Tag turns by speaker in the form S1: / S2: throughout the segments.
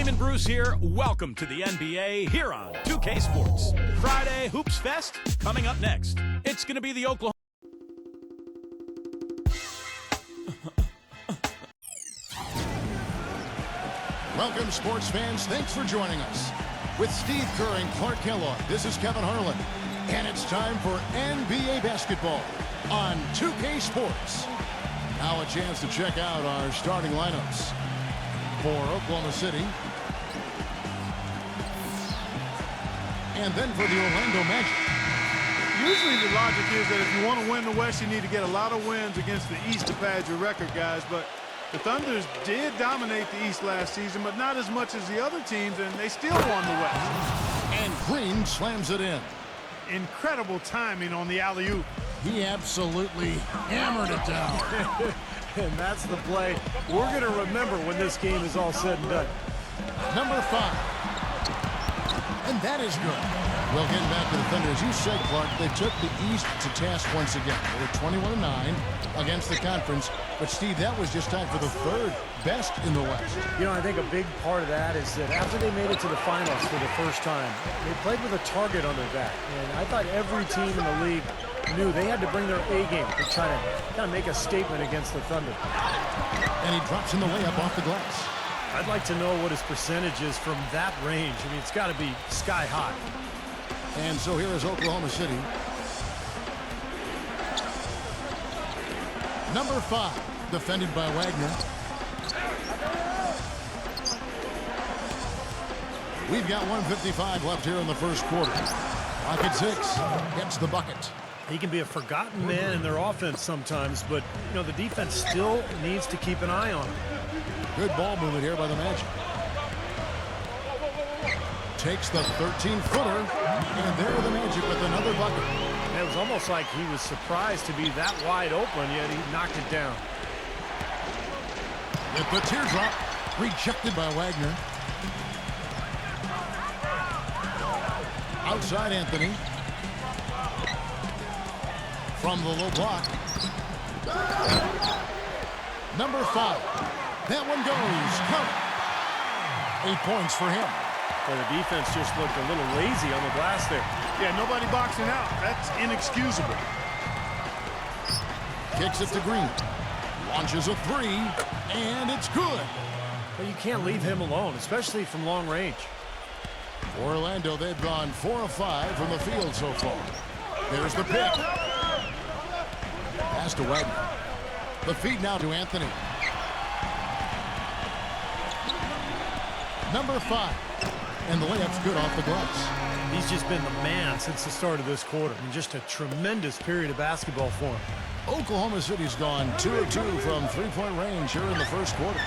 S1: Damon Bruce here. Welcome to the NBA here on 2K Sports. Friday Hoops Fest coming up next. It's going to be the Oklahoma.
S2: Welcome, sports fans. Thanks for joining us. With Steve Kerr and Clark Kellogg, this is Kevin Harlan. And it's time for NBA basketball on 2K Sports. Now a chance to check out our starting lineups for Oklahoma City. And then for the Orlando Magic.
S3: Usually the logic is that if you want to win the West, you need to get a lot of wins against the East to pad your record, guys. But the Thunders did dominate the East last season, but not as much as the other teams, and they still won the West.
S2: And Green slams it in.
S3: Incredible timing on the alley-oop.
S2: He absolutely hammered it down.
S4: And that's the play we're going to remember when this game is all said and done.
S2: Number 5. And that is good. Well, getting back to the Thunder, as you said, Clark, they took the East to task once again. They were 21-9 against the conference. But, Steve, that was just tied for the third best in the West.
S4: You know, I think a big part of that is that after they made it to the finals for the first time, they played with a target on their back. And I thought every team in the league knew they had to bring their A game to try to kind of make a statement against the Thunder.
S2: And he drops in the layup off the glass.
S4: I'd like to know what his percentage is from that range. I mean, it's got to be sky high.
S2: And so here is Oklahoma City. Number 5, defended by Wagner. We've got 1:55 left here in the first quarter. Clock at 6, gets the bucket.
S4: He can be a forgotten man in their offense sometimes, but, you know, the defense still needs to keep an eye on him.
S2: Good ball movement here by the Magic. Takes the 13-footer, and there are the Magic with another bucket.
S4: It was almost like he was surprised to be that wide open, yet he knocked it down.
S2: With the teardrop, rejected by Wagner. Outside Anthony. From the low block. Number 5. That one goes. Count. 8 points for him.
S4: But the defense just looked a little lazy on the glass there.
S3: Yeah, nobody boxing out. That's inexcusable.
S2: Kicks it to Green. Launches a 3, and it's good.
S4: But you can't leave him alone, especially from long range.
S2: For Orlando, they've gone 4 of 5 from the field so far. There's the pick. Pass to Wagner. The feed now to Anthony. Number 5. And the layup's good off the glass.
S4: He's just been the man since the start of this quarter. And just a tremendous period of basketball for him.
S2: Oklahoma City's gone 2 of 2 from three-point range here in the first quarter.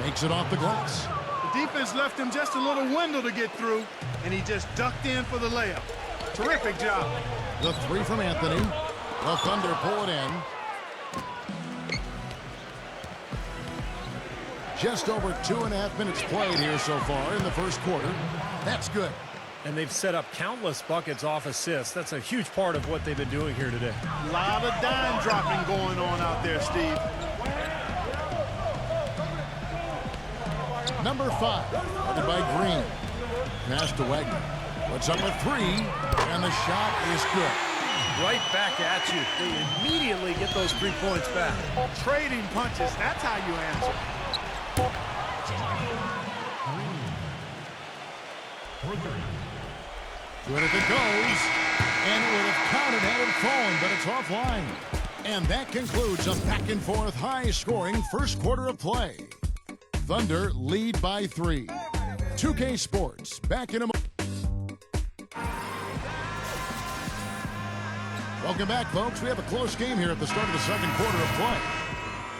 S2: Makes it off the glass.
S3: The defense left him just a little window to get through, and he just ducked in for the layup. Terrific job.
S2: The 3 from Anthony. The Thunder pull it in. Just over 2.5 minutes played here so far in the first quarter. That's good.
S4: And they've set up countless buckets off assists. That's a huge part of what they've been doing here today.
S3: A lot of dime dropping going on out there, Steve.
S2: Number 5, headed by Green. Pass to Wagner. Puts up a 3, and the shot is good.
S4: Right back at you. They immediately get those 3 points back.
S3: Trading punches, that's how you answer.
S2: Good if it goes, and it would have counted had it fallen, but it's offline. And that concludes a back-and-forth, high-scoring first quarter of play. Thunder lead by 3. 2K Sports, back in a moment. Welcome back, folks. We have a close game here at the start of the second quarter of play.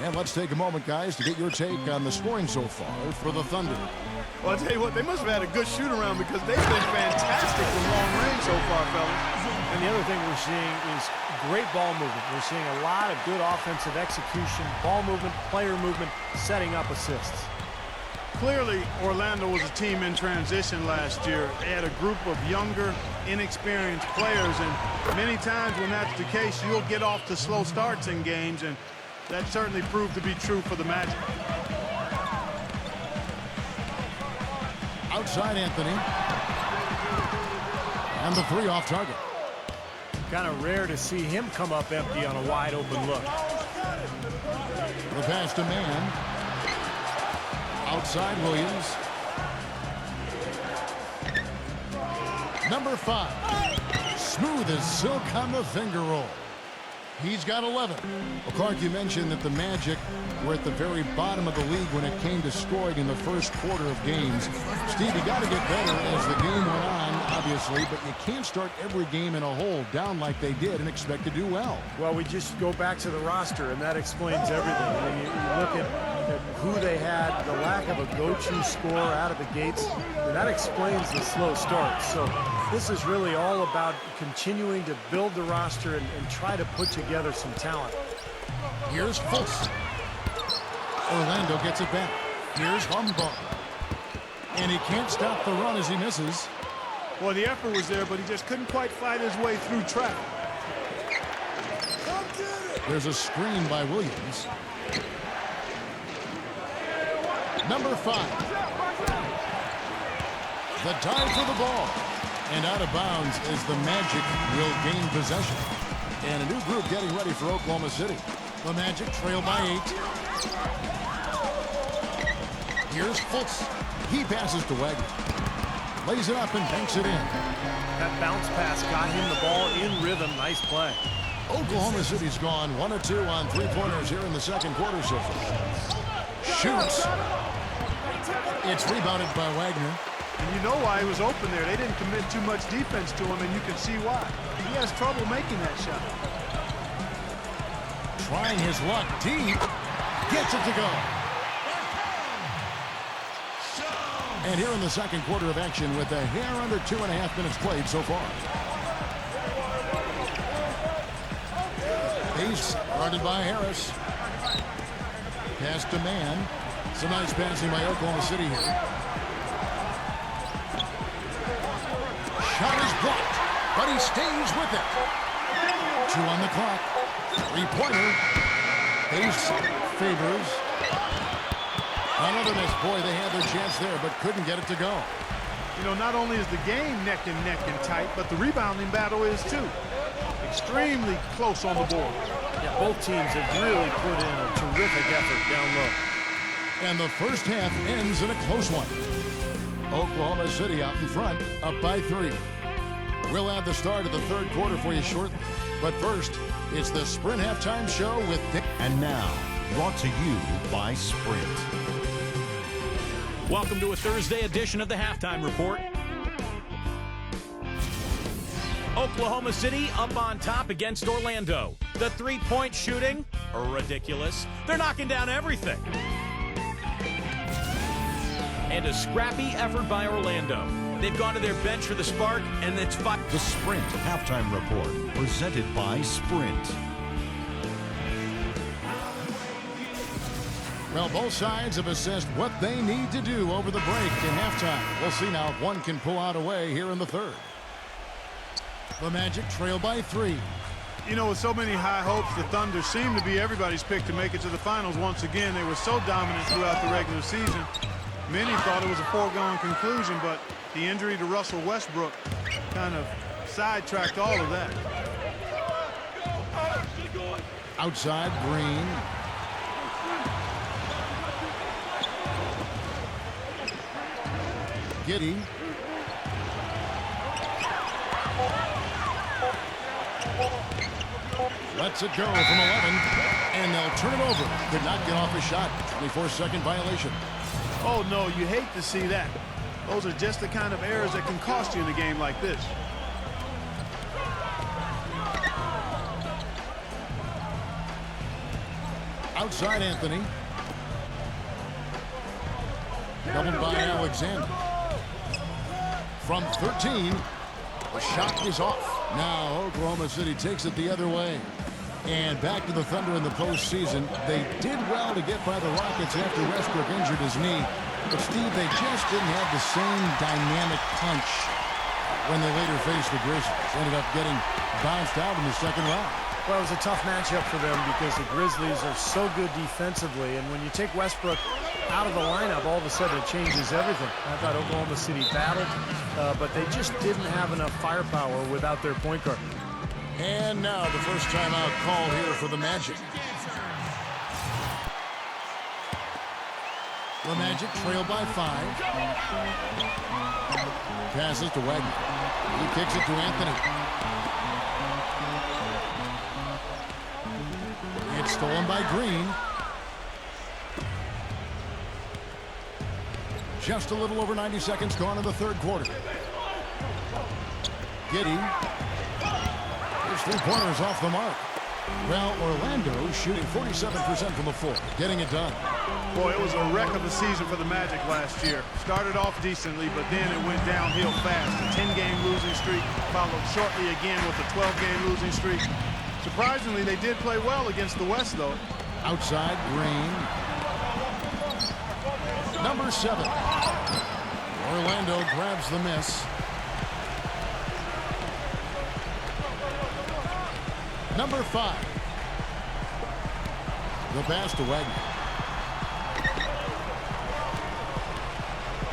S2: And let's take a moment, guys, to get your take on the scoring so far for the Thunder.
S3: Well, I'll tell you what, they must have had a good shoot-around because they've been fantastic from long range so far, fellas.
S4: And the other thing we're seeing is great ball movement. We're seeing a lot of good offensive execution, ball movement, player movement, setting up assists.
S3: Clearly, Orlando was a team in transition last year. They had a group of younger, inexperienced players, and many times when that's the case, you'll get off to slow starts in games, and That certainly proved to be true for the Magic.
S2: Outside Anthony. And the three off target.
S4: Kind of rare to see him come up empty on a wide open look.
S2: The pass to man. Outside Williams. Number 5. Smooth as silk on the finger roll. He's got 11. Well, Clark, you mentioned that the Magic were at the very bottom of the league when it came to scoring in the first quarter of games. Steve, you got to get better as the game went on, obviously, but you can't start every game in a hole down like they did and expect to do well.
S4: Well, we just go back to the roster, and that explains everything. I mean, you look at who they had, the lack of a go-to scorer out of the gates, and that explains the slow start. So this is really all about continuing to build the roster and try to put together some talent.
S2: Here's Fultz. Orlando gets it back. Here's Humbaugh. And he can't stop the run as he misses.
S3: Well, the effort was there, but he just couldn't quite fight his way through traffic.
S2: There's a screen by Williams. Number 5. The dive for the ball. And out of bounds as the Magic will gain possession. And a new group getting ready for Oklahoma City. The Magic trail by 8. Here's Fultz. He passes to Wagner. Lays it up and banks it in.
S4: That bounce pass got him the ball in rhythm. Nice play.
S2: Oklahoma City's gone 1 of 2 on three-pointers here in the second quarter so far. Shoots. It's rebounded by Wagner.
S3: And you know why he was open there. They didn't commit too much defense to him, and you can see why. He has trouble making that shot.
S2: Trying his luck deep. Gets it to go. And here in the second quarter of action with a hair under 2.5 minutes played so far. Pace guarded by Harris. Pass to man. Some nice passing by Oklahoma City here. Shot is blocked, but he stays with it. 2 on the clock. Three-pointer. Pace favors. Another miss. Boy, they had their chance there, but couldn't get it to go.
S3: You know, not only is the game neck and tight, but the rebounding battle is too. Extremely close on the board.
S4: Yeah, both teams have really put in a terrific effort down low.
S2: And the first half ends in a close one. Oklahoma City out in front, up by 3. We'll have the start of the third quarter for you shortly. But first, it's the Sprint Halftime Show with Dick.
S5: And now, brought to you by Sprint.
S1: Welcome to a Thursday edition of the Halftime Report. Oklahoma City up on top against Orlando. The three-point shooting, ridiculous. They're knocking down everything. And a scrappy effort by Orlando. They've gone to their bench for the spark, and it's fun.
S5: The Sprint Halftime Report, presented by Sprint.
S2: Well, both sides have assessed what they need to do over the break in halftime. We'll see now if one can pull out away here in the third. The Magic trail by 3.
S3: You know, with so many high hopes, the Thunder seem to be everybody's pick to make it to the finals once again. They were so dominant throughout the regular season. Many thought it was a foregone conclusion, but the injury to Russell Westbrook kind of sidetracked all of that.
S2: Outside, Green. Giddey. Lets it go from 11, and they'll turn it over. Could not get off the shot. 24-second violation.
S3: Oh, no, you hate to see that. Those are just the kind of errors that can cost you in a game like this.
S2: Outside Anthony. Doubled by Alexander. From 13, the shot is off. Now Oklahoma City takes it the other way. And back to the Thunder in the postseason. They did well to get by the Rockets after Westbrook injured his knee. But, Steve, they just didn't have the same dynamic punch when they later faced the Grizzlies. Ended up getting bounced out in the second round.
S4: Well, it was a tough matchup for them because the Grizzlies are so good defensively, and when you take Westbrook out of the lineup, all of a sudden it changes everything. I thought Oklahoma City battled, but they just didn't have enough firepower without their point guard.
S2: And now the first timeout call here for the Magic. The Magic trail by 5. Passes to Wagner. He kicks it to Anthony. It's stolen by Green. Just a little over 90 seconds gone in the third quarter. Giddey. His three-pointers off the mark. Well, Orlando shooting 47% from the floor, getting it done.
S3: Boy, it was a wreck of a season for the Magic last year. Started off decently, but then it went downhill fast. A 10-game losing streak, followed shortly again with a 12-game losing streak. Surprisingly, they did play well against the West, though.
S2: Outside, Green. Number 7. Orlando grabs the miss. Number 5. The pass to Wagner.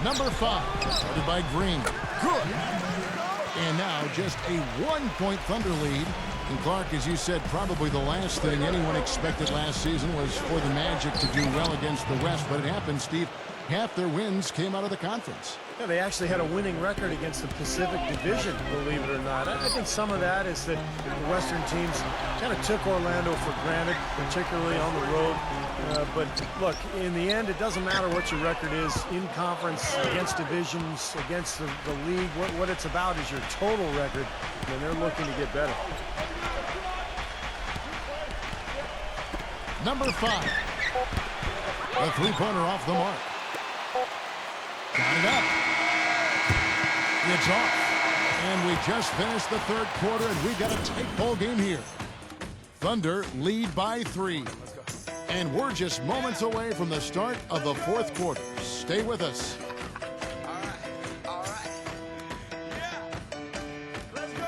S2: Number 5. Started by Green. Good. And now just a 1-point Thunder lead. And Clark, as you said, probably the last thing anyone expected last season was for the Magic to do well against the West. But it happened, Steve. Half their wins came out of the conference.
S4: Yeah, they actually had a winning record against the Pacific Division, believe it or not. I think some of that is that the Western teams kind of took Orlando for granted, particularly on the road. But look, in the end, it doesn't matter what your record is in conference, against divisions, against the league. What it's about is your total record, and they're looking to get better.
S2: Number 5. A three-pointer off the mark. Got it up. It's off. And we just finished the third quarter, and we got a tight ball game here. Thunder lead by 3. And we're just moments away from the start of the fourth quarter. Stay with us.
S6: All right. Yeah. Let's go.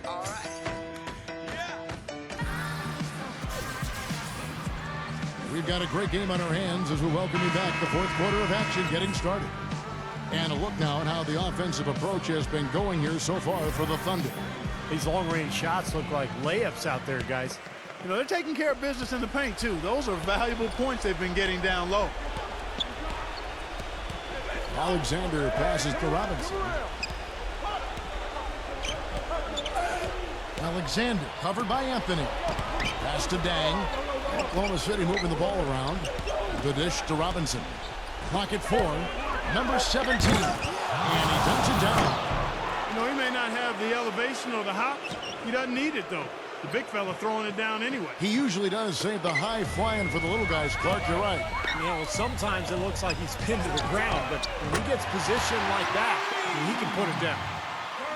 S6: All right. Yeah.
S2: We've got a great game on our hands as we welcome you back. The fourth quarter of action getting started. And a look now at how the offensive approach has been going here so far for the Thunder.
S4: These long-range shots look like layups out there, guys.
S3: You know, they're taking care of business in the paint, too. Those are valuable points they've been getting down low.
S2: Alexander passes to Robinson. Alexander covered by Anthony. Pass to Dang. Oklahoma City moving the ball around. The dish to Robinson. Clock at 4. Number 17. And he dumps it down.
S3: You know, he may not have the elevation or the hop. He doesn't need it, though. The big fella throwing it down anyway.
S2: He usually does save the high flying for the little guys. Clark, you're right.
S4: You know, sometimes it looks like he's pinned to the ground, but when he gets positioned like that, he can put it down.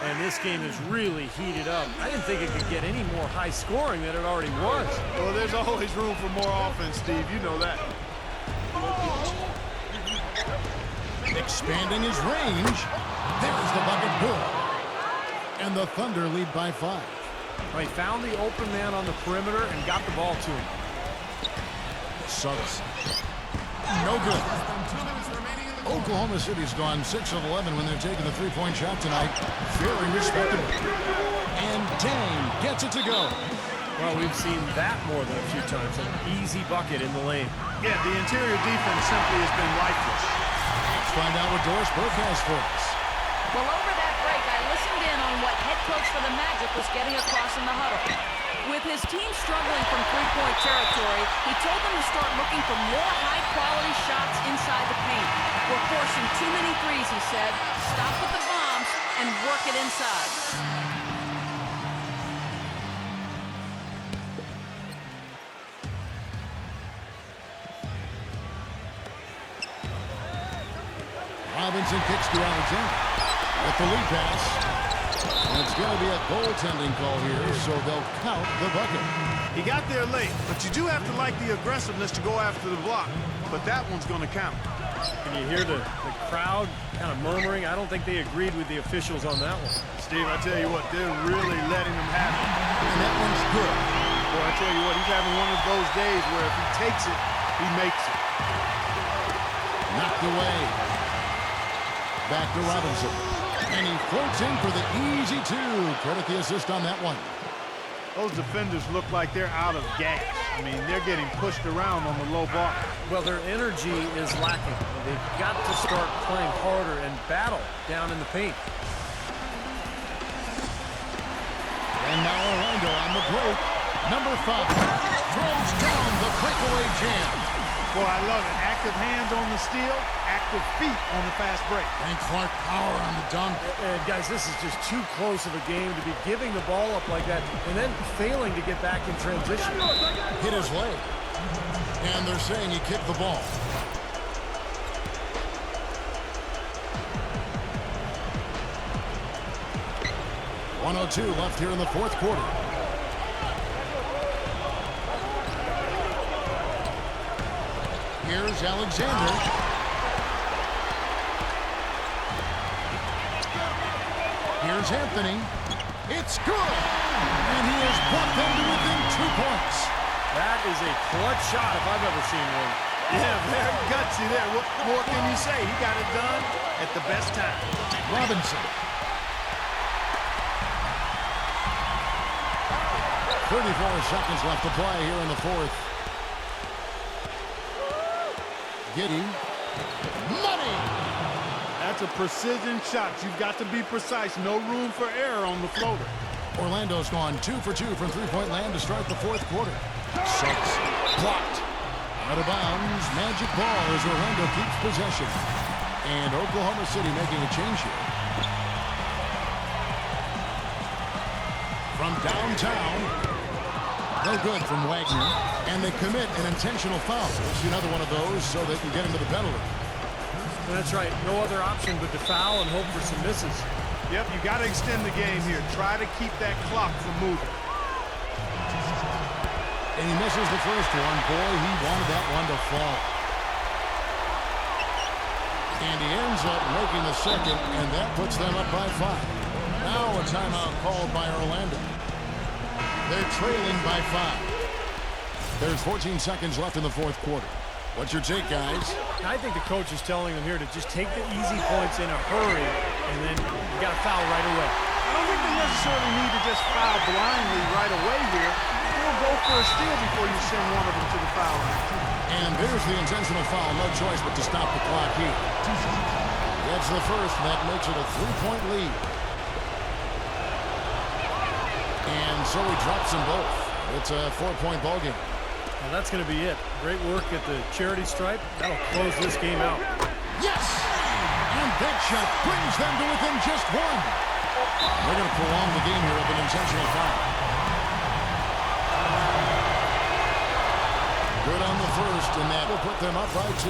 S4: And this game is really heated up. I didn't think it could get any more high scoring than it already was.
S3: Well, there's always room for more offense, Steve. You know that.
S2: Expanding his range. There's the bucket. Good. And the Thunder lead by 5.
S4: Well, he found the open man on the perimeter and got the ball to him.
S2: Suggs. No good. Oklahoma City's gone 6 of 11 when they're taking the three-point shot tonight. Very respectable. And Dang gets it to go.
S4: Well, we've seen that more than a few times. An easy bucket in the lane.
S3: Yeah, the interior defense simply has been lifeless.
S2: Let's find out what Doris Burke has for us.
S7: Well, over that break, I listened in on what head coach for the Magic was getting across in the huddle. With his team struggling from three-point territory, he told them to start looking for more high-quality shots inside the paint. We're forcing too many threes, he said. Stop with the bombs and work it inside.
S2: Robinson kicks to Alexander. With the lead pass. And it's going to be a goaltending call here, so they'll count the bucket.
S3: He got there late, but you do have to like the aggressiveness to go after the block. But that one's going to count.
S4: And you hear the crowd kind of murmuring. I don't think they agreed with the officials on that one.
S3: Steve, I tell you what, they're really letting him have it.
S2: And that one's good.
S3: Boy, I tell you what, he's having one of those days where if he takes it, he makes it.
S2: Knocked away. Back to Robinson. And he floats in for the easy two. Credit the assist on that one.
S3: Those defenders look like they're out of gas. I mean, they're getting pushed around on the low bar.
S4: Well, their energy is lacking. They've got to start playing harder and battle down in the paint.
S2: And now Orlando on the break. Number 5 throws down the breakaway jam.
S3: Boy, I love it. Active hands on the steal, active feet on the fast break.
S2: And Clark power on the dunk.
S4: And guys, this is just too close of a game to be giving the ball up like that and then failing to get back in transition.
S2: Hit his leg. And they're saying he kicked the ball. .102 left here in the fourth quarter. Here's Alexander. Here's Anthony. It's good. And he has brought them to within 2 points.
S4: That is a clutch shot if I've ever seen one.
S3: Yeah, very gutsy there. What more can you say? He got it done at the best time.
S2: Robinson. 34 seconds left to play here in the fourth. Giddy. Money!
S3: That's a precision shot. You've got to be precise. No room for error on the floater.
S2: Orlando's gone 2 for 2 from three-point land to start the fourth quarter. 6. Blocked. Out of bounds. Magic ball as Orlando keeps possession. And Oklahoma City making a change here. From downtown. No good from Wagner. And they commit an intentional foul. We'll see another one of those so they can get into the penalty.
S4: That's right. No other option but to foul and hope for some misses.
S3: Yep, you got to extend the game here. Try to keep that clock from moving.
S2: And he misses the first one. Boy, he wanted that one to fall. And he ends up making the second, and that puts them up by 5. Now a timeout called by Orlando. They're trailing by 5. There's 14 seconds left in the fourth quarter. What's your take, guys?
S4: I think the coach is telling them here to just take the easy points in a hurry, and then you got to foul right away.
S3: I don't think they necessarily need to just foul blindly right away here. You'll go for a steal before you send one of them to the foul line.
S2: And there's the intentional foul. No choice but to stop the clock here. That's the first, and that makes it a 3-point lead. And so he drops them both. It's a 4-point ball game.
S4: Well, that's going to be it. Great work at the charity stripe. That'll close this game out.
S2: Yes! And that shot brings them to within just 1. They're going to prolong the game here with an intentional foul. Good on the first, and that will put them up by 2.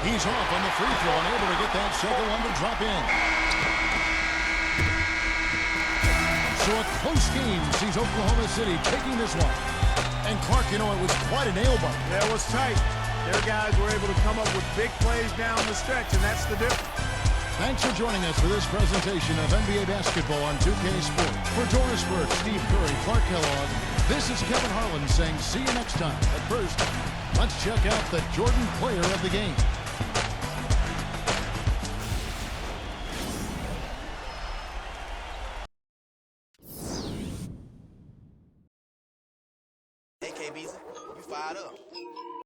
S2: He's off on the free throw and able to get that second one to drop in. So a close game sees Oklahoma City taking this one. And Clark, you know, it was quite a nail-biter.
S3: Yeah, it was tight. Their guys were able to come up with big plays down the stretch, and that's the difference.
S2: Thanks for joining us for this presentation of NBA basketball on 2K Sports. For Doris Burke, Steve Curry, Clark Kellogg, this is Kevin Harlan saying see you next time. But first, let's check out the Jordan player of the game.
S6: Hey, KBZ, you fired up.